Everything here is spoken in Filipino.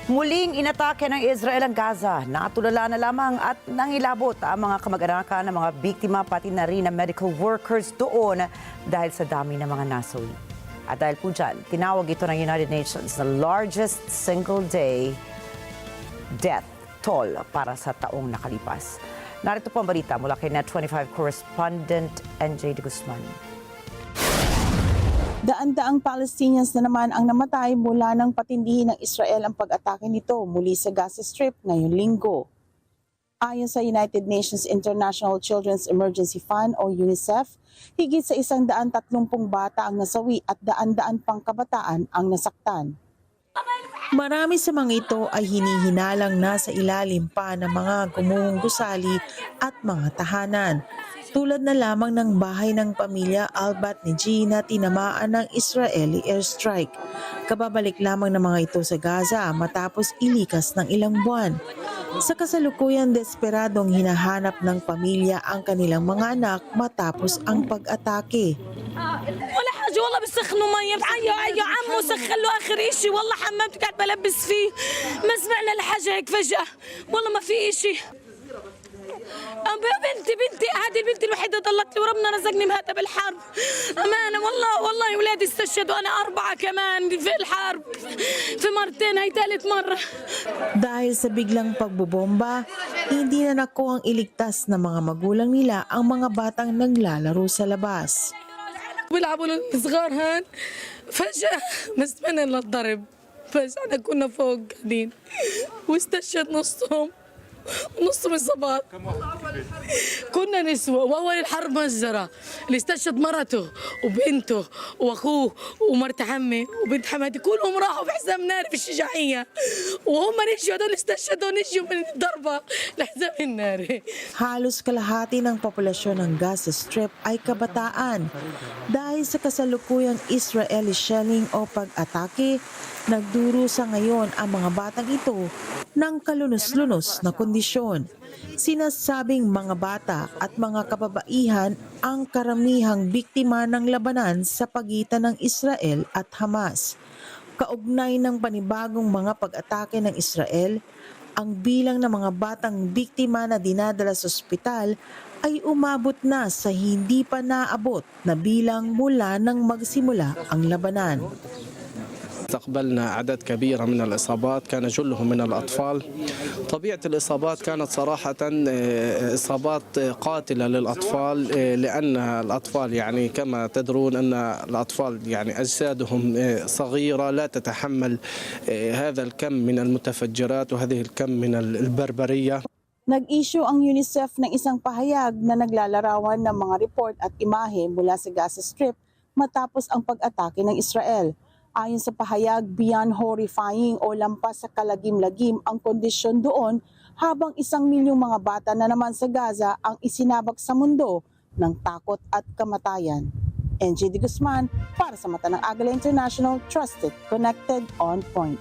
Muling inatake ng Israel ang Gaza. Natulala na lamang at nangilabot ang mga kamag-anakan ng mga biktima pati na rin ang medical workers doon dahil sa dami ng mga nasawi. At dahil po dyan, tinawag ito ng United Nations the largest single-day death toll para sa taong nakalipas. Narito po ang balita mula kay Net25 correspondent NJ de Guzman. Daan-daang Palestinians na naman ang namatay mula nang patindihin ng Israel ang pag-atake nito muli sa Gaza Strip ngayong linggo. Ayon sa United Nations International Children's Emergency Fund o UNICEF, higit sa 130 bata ang nasawi at daan-daan pang kabataan ang nasaktan. Marami sa mga ito ay hinihinalang nasa ilalim pa ng mga gumuhong gusali at mga tahanan. Tulad na lamang ng bahay ng pamilya Al-Batniji na tinamaan ng Israeli airstrike. Kababalik lamang ng mga ito sa Gaza matapos ilikas ng ilang buwan. Sa kasalukuyan, desperadong hinahanap ng pamilya ang kanilang mga anak matapos ang pag-atake. ولا حاجه والله بسخنوا ميه يا عمو سخن له اخر شيء والله حمامته قاعد بلبس فيه ما سمعنا لحاجه هيك فجاه والله ما في شيء بنتي هذه البنت الوحيده ضلت لي وربنا رزقني بهذا بالحرب امانه والله اولادي استشهدوا انا 4 كمان في الحرب في مرتين هي ثالث مره. Dahil sa biglang pagbobomba, hindi na nakuhang iligtas ng mga magulang nila ang mga batang naglalaro sa labas. بيلعبوا الصغار هان فجاه مسمعنا للضرب فجاه كنا فوق قاعدين واستشهد نصهم ونصهم اصابات كنا نسوة واول الحرب مجزرة اللي استشهد مرته وبنته واخوه ومرت عمي وبنت حماتي كلهم راحوا في حزام ناري في الشجاعية وهم نجوا هذول استشهدوا نجوا من الضربة لحزام الناري. Halos kalahati ng populasyon ng Gaza Strip ay kabataan. Dahil sa kasalukuyang Israeli shelling o pag-atake, nagdurusa ngayon ang mga batang ito ng kalunos-lunos na kondisyon. Sinasabing mga bata at mga kababaihan ang karamihang biktima ng labanan sa pagitan ng Israel at Hamas. Kaugnay ng panibagong mga pag-atake ng Israel, ang bilang ng mga batang biktima na dinadala sa ospital ay umabot na sa hindi pa naabot na bilang mula nang magsimula ang labanan. استقبلنا أعداد كبيرة من الإصابات كان جلهم من الأطفال. طبيعة الإصابات كانت صراحة إصابات قاتلة للأطفال لأن الأطفال يعني كما تدرون أن الأطفال يعني أجسادهم صغيرة لا تتحمل هذا الكم من المتفجرات وهذه الكم من البربرية. Nag-issue ang UNICEF ng isang pahayag na naglalarawan ng mga report at imahe mula sa Gaza Strip matapos ang pag-atake ng Israel. Ayon sa pahayag, beyond horrifying o lampas sa kalagim-lagim ang kondisyon doon habang 1 milyong mga bata na naman sa Gaza ang isinabak sa mundo ng takot at kamatayan. NJ de Guzman para sa Mata ng Agila International, Trusted, Connected, On Point.